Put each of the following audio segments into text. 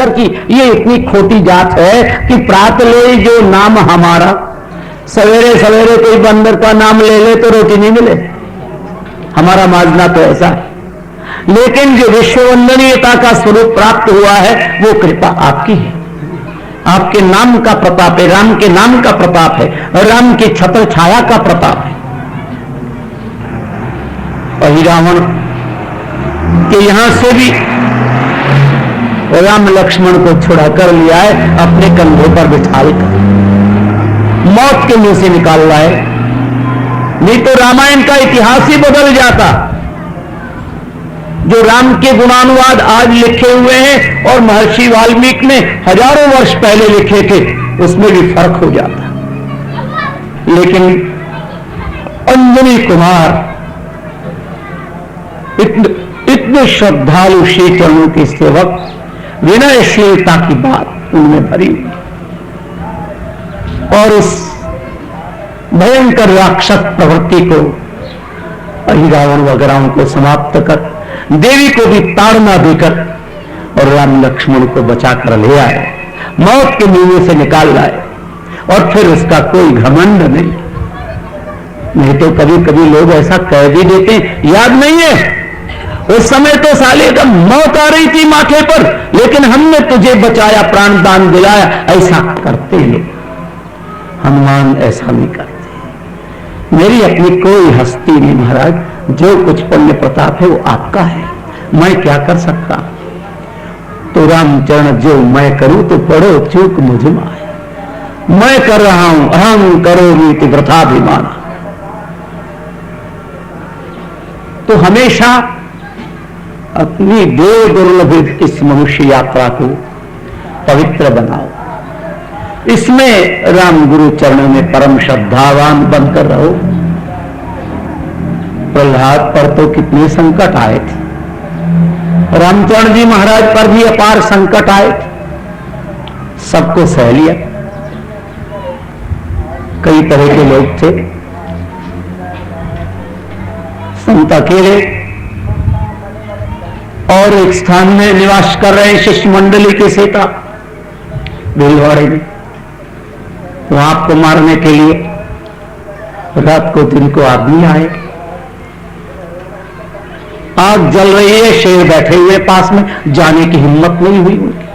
नगर की ये इतनी खोटी जात है कि प्रात ले जो नाम हमारा, सवेरे सवेरे कोई बंदर का नाम ले ले तो रोटी नहीं मिले। हमारा माजना तो ऐसा है। लेकिन जो विश्ववंदनीयता का स्वरूप प्राप्त हुआ है वो कृपा आपकी है, आपके नाम का प्रताप है, राम के नाम का प्रताप है, राम की छत्र छाया का प्रताप है। वही रावण के यहां से भी राम लक्ष्मण को छुड़ा कर लिया है, अपने कंधे पर बिठाकर मौत के मुंह से निकाल रहा है। नहीं तो रामायण का इतिहास ही बदल जाता। जो राम के गुणानुवाद आज लिखे हुए हैं और महर्षि वाल्मीकि ने हजारों वर्ष पहले लिखे थे, उसमें भी फर्क हो जाता। लेकिन अंजनी कुमार इतने श्रद्धालु श्री चरणों के सेवक, विनयशीलता की बात उनमें भरी हुई और इस भयंकर राक्षस प्रवृत्ति को रावण वगैरह को समाप्त कर देवी को भी ताड़ना देकर और राम लक्ष्मण को बचाकर ले आया, मौत के मुंह से निकाल लाए। और फिर उसका कोई घमंड नहीं तो कभी कभी लोग ऐसा कह भी देते, याद नहीं है उस समय तो साले का मौत आ रही थी माथे पर, लेकिन हमने तुझे बचाया, प्राण दान दिलाया। ऐसा करते हैं हनुमान, ऐसा नहीं करते। मेरी अपनी कोई हस्ती नहीं महाराज, जो कुछ पुण्य प्रताप है वो आपका है, मैं क्या कर सकता। तो रामचरण जो मैं करूं तो बड़ो चूक मुझ में आए, मैं कर रहा हूं अहम करोमि इति वृथाभिमाना। तो हमेशा अपनी देव दुर्लभ इस मनुष्य यात्रा को पवित्र बनाओ, इसमें राम गुरु चरणों में परम श्रद्धावान बनकर रहो। प्रहलाद पर तो कितने संकट आए थे, रामचरण जी महाराज पर भी अपार संकट आए थे, सबको सह लिया। कई तरह के लोग थे, संत अकेले और एक स्थान में निवास कर रहे शिष्य मंडली के सेता भीलवाड़े में, वहां आपको मारने के लिए रात को दिन को आदमी आए, आग जल रही है, शेर बैठे हुए पास में, जाने की हिम्मत नहीं हुई उनकी।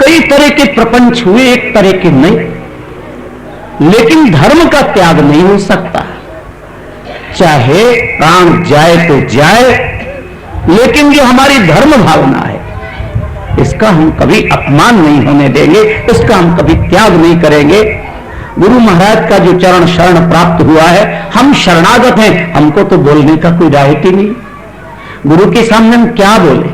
कई तरह के प्रपंच हुए, एक तरह के नहीं, लेकिन धर्म का त्याग नहीं हो सकता। चाहे प्राण जाए तो जाए, लेकिन जो हमारी धर्म भावना है इसका हम कभी अपमान नहीं होने देंगे, इसका हम कभी त्याग नहीं करेंगे। गुरु महाराज का जो चरण शरण प्राप्त हुआ है, हम शरणागत हैं, हमको तो बोलने का कोई राइट ही नहीं। गुरु के सामने हम क्या बोले,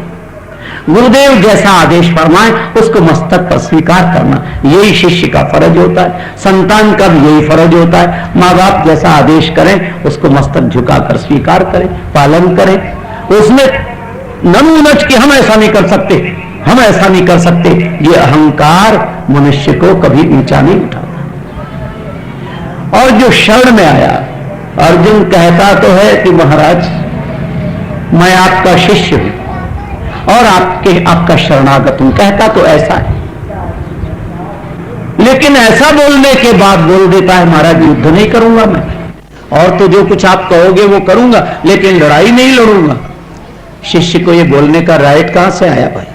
गुरुदेव जैसा आदेश फरमाए उसको मस्तक पर स्वीकार करना, यही शिष्य का फर्ज होता है, संतान का भी यही फर्ज होता है। माँ बाप जैसा आदेश करें उसको मस्तक झुकाकर स्वीकार करें, पालन करें। उसमें ननु नच के हम ऐसा नहीं कर सकते, हम ऐसा नहीं कर सकते। ये अहंकार मनुष्य को कभी ऊंचा नहीं उठाता। और जो शरण में आया, अर्जुन कहता तो है कि महाराज मैं आपका शिष्य हूं और आपका शरणागत हूं, कहता तो ऐसा है, लेकिन ऐसा बोलने के बाद बोल देता है महाराज युद्ध नहीं करूंगा मैं, और तो जो कुछ आप कहोगे वो करूंगा, लेकिन लड़ाई नहीं लड़ूंगा। शिष्य को ये बोलने का राइट कहां से आया भाई?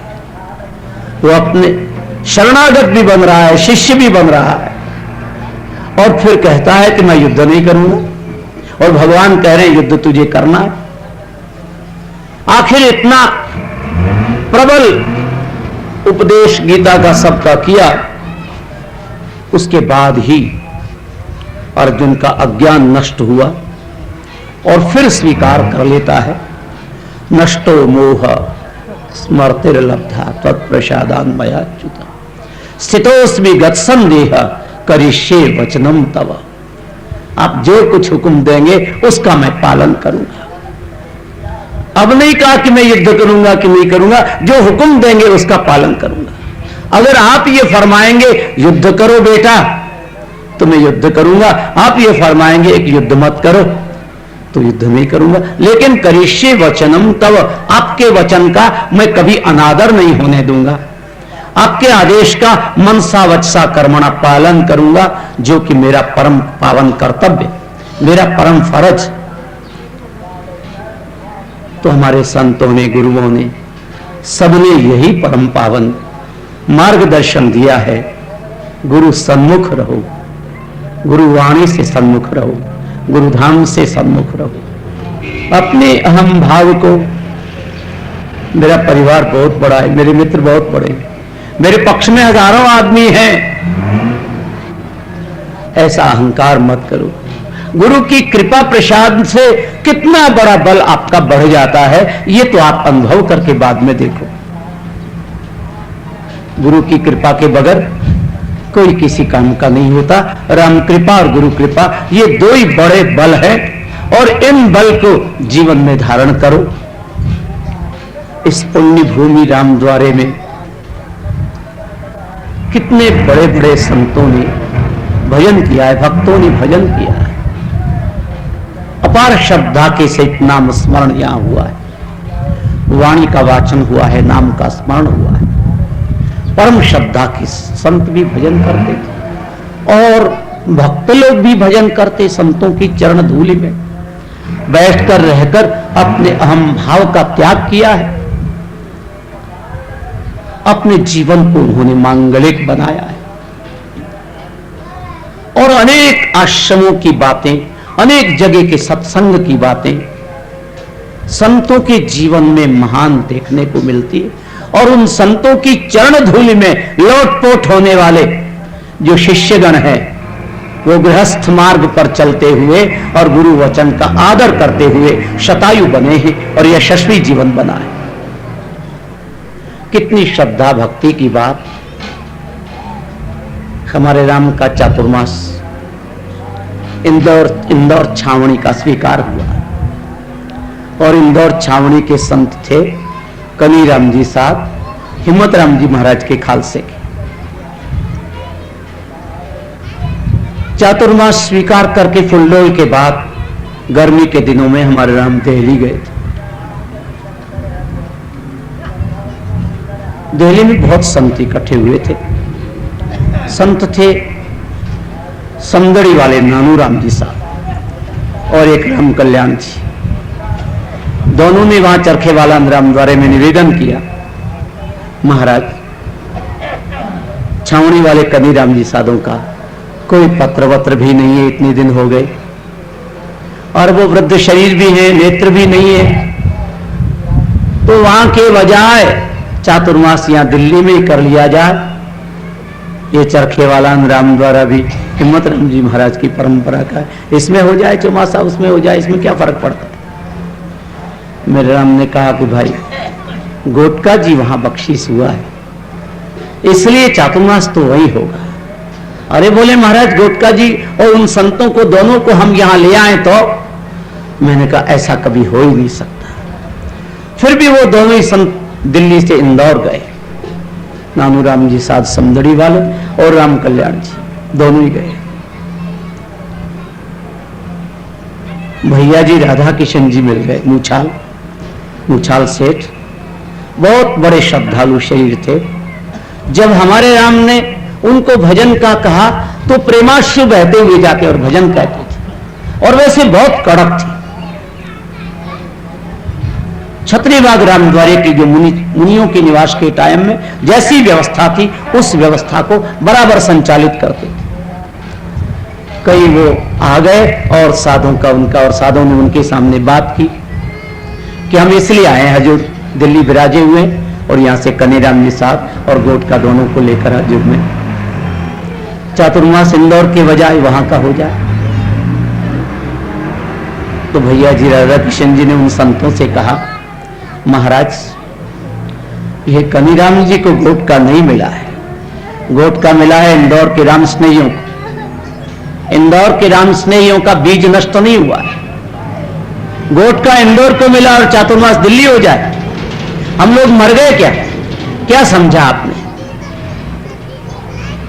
वो अपने शरणागत भी बन रहा है, शिष्य भी बन रहा है, और फिर कहता है कि मैं युद्ध नहीं करूंगा, और भगवान कह रहे हैं युद्ध तुझे करना है। आखिर इतना प्रबल उपदेश गीता का सबका किया, उसके बाद ही अर्जुन का अज्ञान नष्ट हुआ और फिर स्वीकार कर लेता है, नष्टो मोह स्मृतिर्लब्धा तत्प्रसादान् मयाच्युत स्थितोस्मि गत्संदेह करिष्ये वचनम तव। आप जो कुछ हुक्म देंगे उसका मैं पालन करूंगा। अब नहीं कहा कि मैं युद्ध करूंगा कि नहीं करूंगा, जो हुक्म देंगे उसका पालन करूंगा। अगर आप ये फरमाएंगे युद्ध करो बेटा तो मैं युद्ध करूंगा, आप ये फरमाएंगे एक युद्ध मत करो तो युद्ध नहीं करूंगा, लेकिन करिष्ये वचनम तव, आपके वचन का मैं कभी अनादर नहीं होने दूंगा, आपके आदेश का मनसा वचसा कर्मणा पालन करूंगा, जो कि मेरा परम पावन कर्तव्य, मेरा परम फर्ज। तो हमारे संतों ने, गुरुओं ने, सबने यही परम पावन मार्गदर्शन दिया है। गुरु सन्मुख रहो, गुरुवाणी से सन्मुख रहो, गुरुधाम से सन्मुख रहो। अपने अहम भाव को, मेरा परिवार बहुत बड़ा है, मेरे मित्र बहुत बड़े हैं, मेरे पक्ष में हजारों आदमी हैं, ऐसा अहंकार मत करो। गुरु की कृपा प्रसाद से कितना बड़ा बल आपका बढ़ जाता है, ये तो आप अनुभव करके बाद में देखो। गुरु की कृपा के बगैर कोई किसी काम का नहीं होता। राम कृपा और गुरु कृपा, ये दो ही बड़े बल हैं, और इन बल को जीवन में धारण करो। इस पुण्य भूमि राम द्वारे में कितने बड़े बड़े संतों ने भजन किया है, भक्तों ने भजन किया है, अपार श्रद्धा के सहित नाम स्मरण यहां हुआ है, वाणी का वाचन हुआ है, नाम का स्मरण हुआ है। परम श्रद्धा के संत भी भजन करते थे, और भक्त लोग भी भजन करते। संतों की चरण धूलि में बैठकर रहकर अपने अहम भाव का त्याग किया है, अपने जीवन को उन्होंने मांगलिक बनाया है, और अनेक आश्रमों की बातें, अनेक जगह के सत्संग की बातें संतों के जीवन में महान देखने को मिलती है। और उन संतों की चरण धूलि में लोटपोट होने वाले जो शिष्यगण हैं, वो गृहस्थ मार्ग पर चलते हुए और गुरु वचन का आदर करते हुए शतायु बने हैं और यशस्वी जीवन बना है। कितनी श्रद्धा भक्ति की बात। हमारे राम का चातुर्मास इंदौर छावनी का स्वीकार हुआ, और इंदौर छावनी के संत थे कनीराम जी साहब, हिम्मत राम जी महाराज के खालसे के। चातुर्मास स्वीकार करके फुलडोल के बाद गर्मी के दिनों में हमारे राम दिल्ली गए थे। दिल्ली में बहुत संत इकट्ठे हुए थे। संत थे समदड़ी वाले नानू राम जी साहब और एक राम कल्याण जी। दोनों ने वहां चरखे वाला राम द्वारे में निवेदन किया, महाराज छावनी वाले कनीराम जी साधु का कोई पत्र वत्र भी नहीं है, इतने दिन हो गए, और वो वृद्ध शरीर भी है, नेत्र भी नहीं है, तो वहां के बजाय चातुर्मास यहां दिल्ली में ही कर लिया जाए। ये चरखे वाला राम द्वारा भी हिम्मत राम जी महाराज की परंपरा का है, इसमें हो जाए चौमासा, उसमें हो जाए, इसमें क्या फर्क पड़ता है। मेरे राम ने कहा कि भाई गोटका जी वहां बख्शीश हुआ है, इसलिए चातुर्मास तो वही होगा। अरे बोले महाराज गोटका जी और उन संतों को दोनों को हम यहां ले आए, तो मैंने कहा ऐसा कभी हो ही नहीं सकता। फिर भी वो दोनों ही संत दिल्ली से इंदौर गए, नानू राम जी साध समदड़ी वाले और राम कल्याण जी दोनों ही गए। भैया जी राधा किशन जी मिल गए, मूछाल सेठ, बहुत बड़े श्रद्धालु शरीर थे। जब हमारे राम ने उनको भजन का कहा तो प्रेमाश्रु बहते हुए जाके और भजन कहते थे, और वैसे बहुत कड़क थे। छत्रीबाग रामद्वारे की जो मुनियों के निवास के टाइम में जैसी व्यवस्था थी, उस व्यवस्था को बराबर संचालित करते थे। कई वो आ गए और साधुओं का उनका, और साधुओं ने उनके सामने बात की कि हम इसलिए आए हैं, हजूर दिल्ली विराजे हुए, और यहां से कनीराम जी साहब और गोटका दोनों को लेकर हजूर में चातुर्मास इंदौर के बजाय वहां का हो जाए। तो भैया जी राधा किशन जी ने उन संतों से कहा, महाराज ये कनीराम जी को गोटका नहीं मिला है, गोटका मिला है इंदौर के राम स्नेहियों को। इंदौर के राम स्नेहियों का बीज नष्ट नहीं हुआ है। गोटका इंदौर को मिला और चातुर्मास दिल्ली हो जाए, हम लोग मर गए क्या? क्या समझा आपने?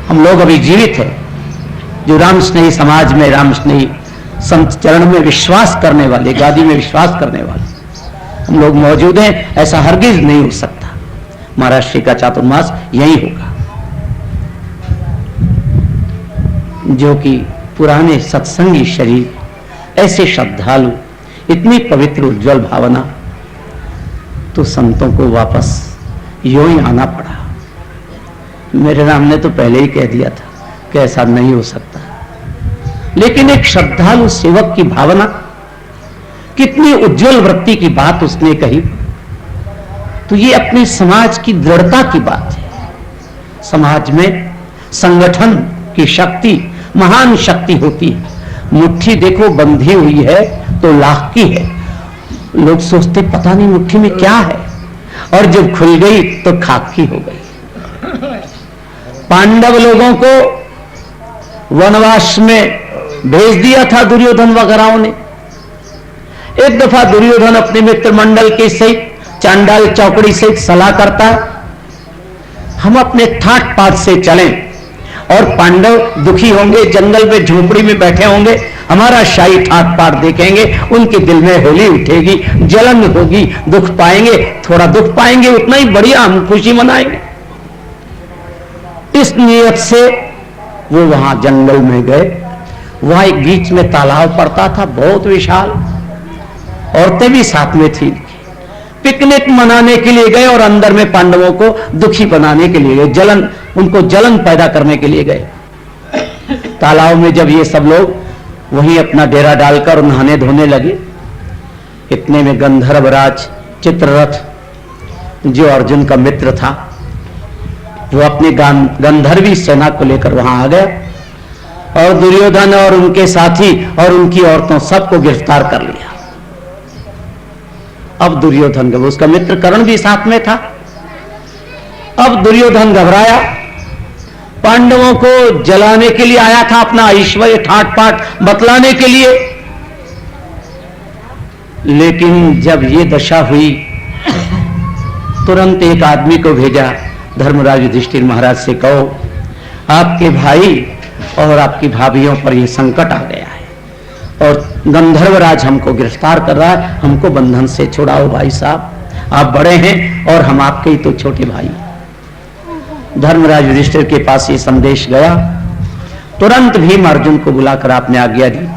हम लोग अभी जीवित हैं। जो राम स्नेही समाज में राम स्नेही संत चरण में विश्वास करने वाले, गादी में विश्वास करने वाले हम लोग मौजूद हैं, ऐसा हरगिज नहीं हो सकता। महाराज श्री का चातुर्मास यही होगा, जो कि पुराने सत्संगी शरीर, ऐसे श्रद्धालु, इतनी पवित्र उज्जवल भावना, तो संतों को वापस यूं ही आना पड़ा। मेरे राम ने तो पहले ही कह दिया था कि ऐसा नहीं हो सकता, लेकिन एक श्रद्धालु सेवक की भावना, कितनी उज्जवल वृत्ति की बात उसने कही, तो ये अपने समाज की दृढ़ता की बात है। समाज में संगठन की शक्ति महान शक्ति होती है। मुट्ठी देखो बंधी हुई है तो लाख की है, लोग सोचते पता नहीं मुट्ठी में क्या है, और जब खुल गई तो खाक की हो गई। पांडव लोगों को वनवास में भेज दिया था दुर्योधन वगैरह ने। एक दफा दुर्योधन अपने मित्र मंडल के सहित, चांडाल चौकड़ी सहित सलाह करता है, हम अपने ठाट पाट से चलें और पांडव दुखी होंगे, जंगल में झोपड़ी में बैठे होंगे, हमारा शाही ठाट पाट देखेंगे, उनके दिल में होली उठेगी, जलन होगी, दुख पाएंगे, थोड़ा दुख पाएंगे, उतना ही बढ़िया हम खुशी मनाएंगे। इस नियत से वो वहां जंगल में गए। वहां एक बीच में तालाब पड़ता था, बहुत विशाल, औरतें भी साथ में थी। पिकनिक मनाने के लिए गए और अंदर में पांडवों को दुखी बनाने के लिए गए, जलन, उनको जलन पैदा करने के लिए गए। तालाब में जब ये सब लोग वहीं अपना डेरा डालकर नहाने धोने लगे, इतने में गंधर्वराज चित्ररथ, जो अर्जुन का मित्र था, वो अपने गंधर्वी सेना को लेकर वहां आ गया और दुर्योधन और उनके साथी और उनकी औरतों सबको गिरफ्तार कर लिया। अब दुर्योधन का, उसका मित्र कर्ण भी साथ में था। अब दुर्योधन घबराया, पांडवों को जलाने के लिए आया था, अपना ऐश्वर्य ठाट पाट बतलाने के लिए। लेकिन जब ये दशा हुई, तुरंत एक आदमी को भेजा, धर्मराज युधिष्ठिर महाराज से कहो आपके भाई और आपकी भाभियों पर यह संकट आ गया है और गंधर्वराज हमको गिरफ्तार कर रहा है, हमको बंधन से छुड़ाओ भाई साहब, आप बड़े हैं और हम आपके ही तो छोटे भाई। धर्मराज युधिष्ठिर के पास ये संदेश गया, तुरंत भीम अर्जुन को बुलाकर आपने आज्ञा दी,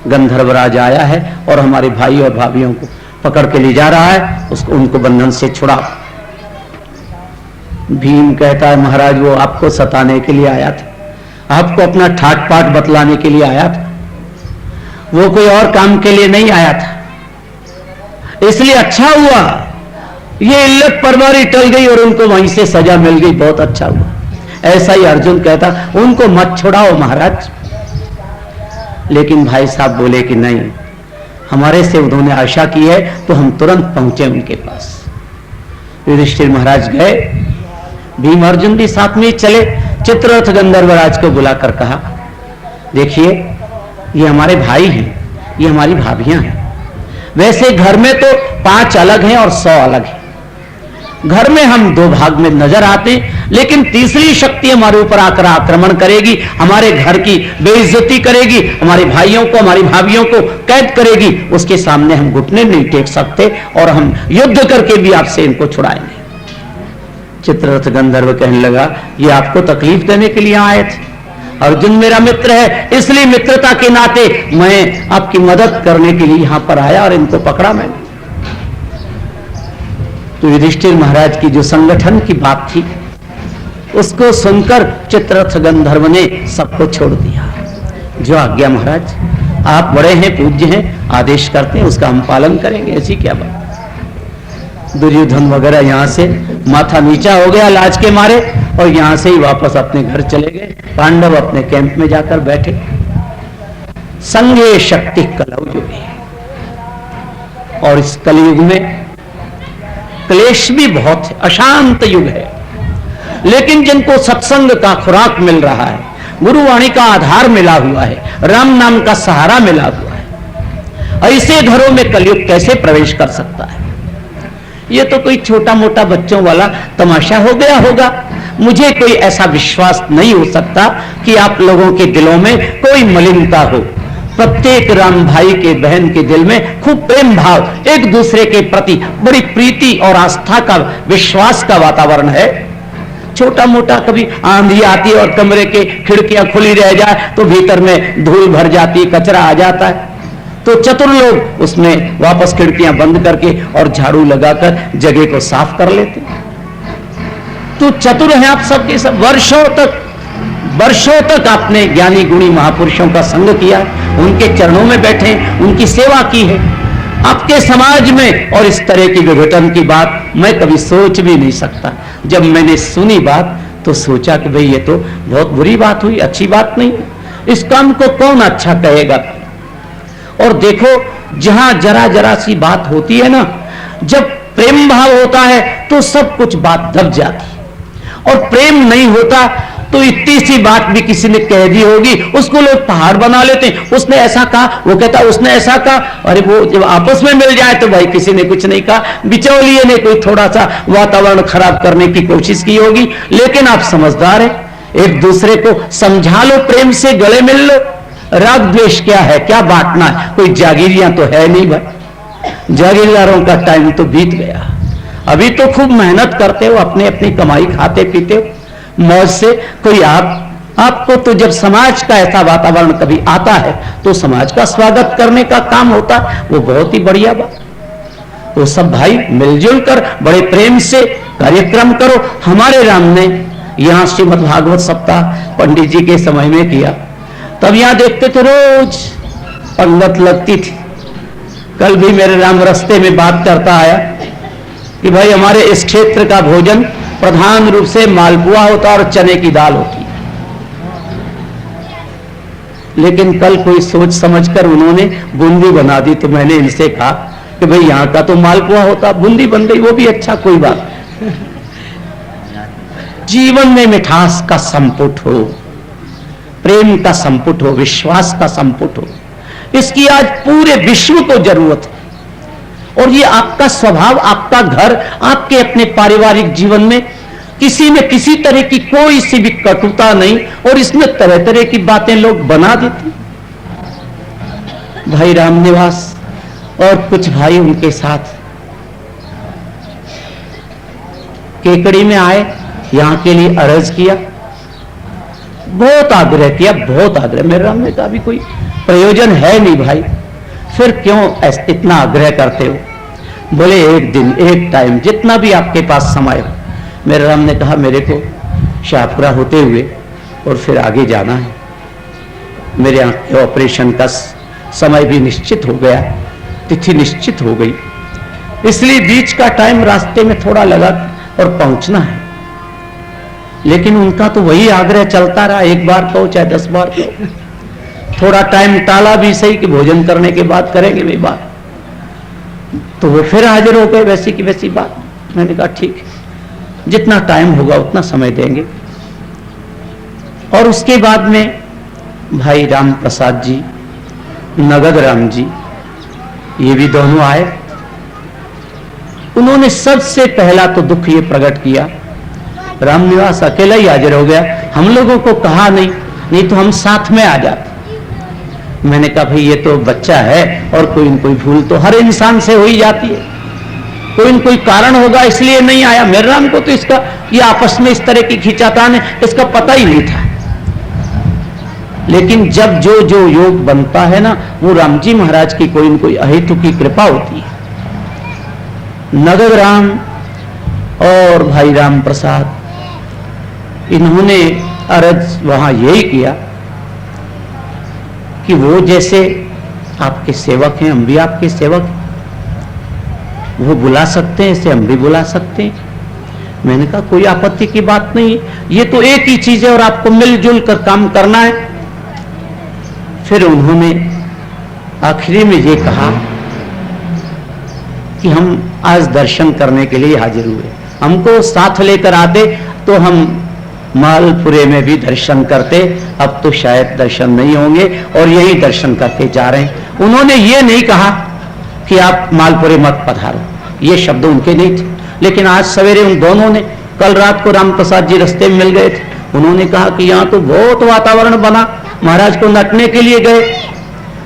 गंधर्वराज आया है और हमारे भाई और भाभियों को पकड़ के ले जा रहा है, उसको उनको बंधन से छुड़ाओ। भीम कहता है महाराज वो आपको सताने के लिए आया था, आपको अपना ठाट पाट बतलाने के लिए आया था, वो कोई और काम के लिए नहीं आया था। इसलिए अच्छा हुआ ये इल्लत परवारी टल गई और उनको वहीं से सजा मिल गई, बहुत अच्छा हुआ। ऐसा ही अर्जुन कहता उनको मत छुड़ाओ महाराज। लेकिन भाई साहब बोले कि नहीं, हमारे से उन्होंने आशा की है तो हम तुरंत पहुंचे उनके पास। युधिष्ठिर महाराज गए, भीम अर्जुन भी साथ में चले। चित्ररथ गंधर्वराज को बुलाकर कहा देखिए ये हमारे भाई हैं, ये हमारी भाभियां हैं। वैसे घर में तो 5 अलग हैं और 100 अलग हैं। घर में हम 2 भाग में नजर आते, लेकिन तीसरी शक्ति हमारे ऊपर आकर आक्रमण करेगी, हमारे घर की बेइज्जती करेगी, हमारे भाइयों को हमारी भाभियों को कैद करेगी। उसके सामने हम घुटने नहीं टेक सकते और हम युद्ध करके भी आपसे इनको छुड़ाएंगे। चित्ररथ गंधर्व कहने लगा ये आपको तकलीफ देने के लिए आए थे, अर्जुन मेरा मित्र है, इसलिए मित्रता के नाते मैं आपकी मदद करने के लिए यहां पर आया और इनको पकड़ा मैंने। तो युधिष्ठिर महाराज की जो संगठन की बात थी उसको सुनकर चित्ररथ गंधर्व ने सबको छोड़ दिया। जो आज्ञा महाराज, आप बड़े हैं, पूज्य हैं, आदेश करते हैं उसका हम पालन करेंगे, ऐसी क्या बात। दुर्योधन वगैरह यहां से माथा नीचा हो गया लाज के मारे और यहां से ही वापस अपने घर चले गए। पांडव अपने कैंप में जाकर बैठे। संगे शक्ति कलौ युगे, और इस कलयुग में क्लेश भी बहुत है, अशांत युग है। लेकिन जिनको सत्संग का खुराक मिल रहा है, गुरुवाणी का आधार मिला हुआ है, राम नाम का सहारा मिला हुआ है, ऐसे घरों में कलयुग कैसे प्रवेश कर सकता है। ये तो कोई छोटा मोटा बच्चों वाला तमाशा हो गया होगा। मुझे कोई ऐसा विश्वास नहीं हो सकता कि आप लोगों के दिलों में कोई मलिनता हो, प्रत्येक राम भाई के बहन के दिल में खूब प्रेम भाव, एक दूसरे के प्रति बड़ी प्रीति और आस्था का, विश्वास का वातावरण है। छोटा मोटा कभी आंधी आती है और कमरे के खिड़कियां खुली रह जाए तो भीतर में धूल भर जाती, कचरा आ जाता है, तो चतुर लोग उसमें वापस खिड़कियां बंद करके और झाड़ू लगाकर जगह को साफ कर लेते। तो चतुर हैं आप सबके सब। वर्षों तक आपने ज्ञानी गुणी महापुरुषों का संग किया, उनके चरणों में बैठे, उनकी सेवा की है। आपके समाज में और इस तरह की विघटन की बात मैं कभी सोच भी नहीं सकता। जब मैंने सुनी बात तो सोचा कि भाई ये तो बहुत बुरी बात हुई, अच्छी बात नहीं, इस काम को कौन अच्छा कहेगा। और देखो जहां जरा जरा सी बात होती है ना, जब प्रेम भाव होता है तो सब कुछ बात दब जाती, और प्रेम नहीं होता तो इतनी सी बात भी किसी ने कह दी होगी, उसको लोग पहाड़ बना लेते हैं। उसने ऐसा कहा, वो कहता उसने ऐसा कहा, अरे वो जब आपस में मिल जाए तो भाई किसी ने कुछ नहीं कहा, बिचौलिए ने कोई थोड़ा सा वातावरण खराब करने की कोशिश की होगी। लेकिन आप समझदार हैं, एक दूसरे को समझा लो, प्रेम से गले मिल लो। राग द्वेष क्या है, क्या बांटना है, कोई जागीरियां तो है नहीं भाई, जागीरदारों का टाइम तो बीत गया। अभी तो खूब मेहनत करते हो, अपने अपनी कमाई खाते पीते हो मौज से। कोई आपको तो जब समाज का ऐसा वातावरण कभी आता है तो समाज का स्वागत करने का काम होता है, वो बहुत ही बढ़िया बात। तो सब भाई मिलजुल कर बड़े प्रेम से कार्यक्रम करो। हमारे राम ने यहां श्रीमद् भागवत सप्ताह पंडित जी के समय में किया, तब यहां देखते थे रोज पंगत लगती थी। कल भी मेरे राम रास्ते में बात करता आया कि भाई हमारे इस क्षेत्र का भोजन प्रधान रूप से मालपुआ होता और चने की दाल होती है। लेकिन कल कोई सोच समझकर उन्होंने बूंदी बना दी, तो मैंने इनसे कहा कि भाई यहां का तो मालपुआ होता, बूंदी बन गई, वो भी अच्छा, कोई बात। जीवन में मिठास का संपुट हो, प्रेम का संपुट हो, विश्वास का संपुट हो, इसकी आज पूरे विश्व को जरूरत है। और ये आपका स्वभाव, आपका घर, आपके अपने पारिवारिक जीवन में किसी में किसी तरह की कोई सी भी कटुता नहीं, और इसमें तरह तरह की बातें लोग बना देते। भाई रामनिवास और कुछ भाई उनके साथ केकड़ी में आए, यहां के लिए अर्ज किया, बहुत आग्रह किया, बहुत आग्रह। मेरे राम ने कहा भी कोई प्रयोजन है नहीं भाई, फिर क्यों इतना आग्रह करते हो। बोले एक दिन, एक टाइम, जितना भी आपके पास समय हो। मेरे राम ने कहा मेरे को शाहपुरा होते हुए और फिर आगे जाना है, मेरे आंख के ऑपरेशन का समय भी निश्चित हो गया, तिथि निश्चित हो गई, इसलिए बीच का टाइम रास्ते में थोड़ा लगा और पहुंचना है। लेकिन उनका तो वही आग्रह चलता रहा, एक बार कहो चाहे 10 बार कहो, थोड़ा टाइम टाला भी सही कि भोजन करने के बाद करेंगे वे बात। तो वो फिर हाजिर हो गए, वैसी की वैसी बात। मैंने कहा ठीक है, जितना टाइम होगा उतना समय देंगे। और उसके बाद में भाई राम प्रसाद जी, नगद राम जी, ये भी दोनों आए। उन्होंने सबसे पहला तो दुख ये प्रकट किया, रामनिवास अकेला ही हाजिर हो गया, हम लोगों को कहा नहीं तो हम साथ में आ जाते। मैंने कहा भाई ये तो बच्चा है और कोई न कोई भूल तो हर इंसान से हो ही जाती है, कोई न कोई कारण होगा इसलिए नहीं आया। मेरे राम को तो इसका ये आपस में इस तरह की खिंचातान है, इसका पता ही नहीं था। लेकिन जब जो जो योग बनता है ना, वो राम जी महाराज की कोई न कोई अहेतु की कृपा होती है। नगद राम और भाई राम प्रसाद, इन्होंने अर्ज वहां यही किया कि वो जैसे आपके सेवक हैं, हम भी आपके सेवक हैं, वो बुला सकते हैं, इसे हम भी बुला सकते हैं। मैंने कहा कोई आपत्ति की बात नहीं, ये तो एक ही चीज है और आपको मिलजुल कर काम करना है। फिर उन्होंने आखिरी में ये कहा कि हम आज दर्शन करने के लिए हाजिर हुए, हमको साथ लेकर आते तो हम मालपुरे में भी दर्शन करते, अब तो शायद दर्शन नहीं होंगे और यही दर्शन करके जा रहे हैं। उन्होंने ये नहीं कहा कि आप मालपुरे मत पधारो, ये शब्द उनके नहीं थे। लेकिन आज सवेरे उन दोनों ने, कल रात को राम प्रसाद जी रास्ते में मिल गए थे, उन्होंने कहा कि यहाँ तो बहुत वातावरण बना, महाराज को नटने के लिए गए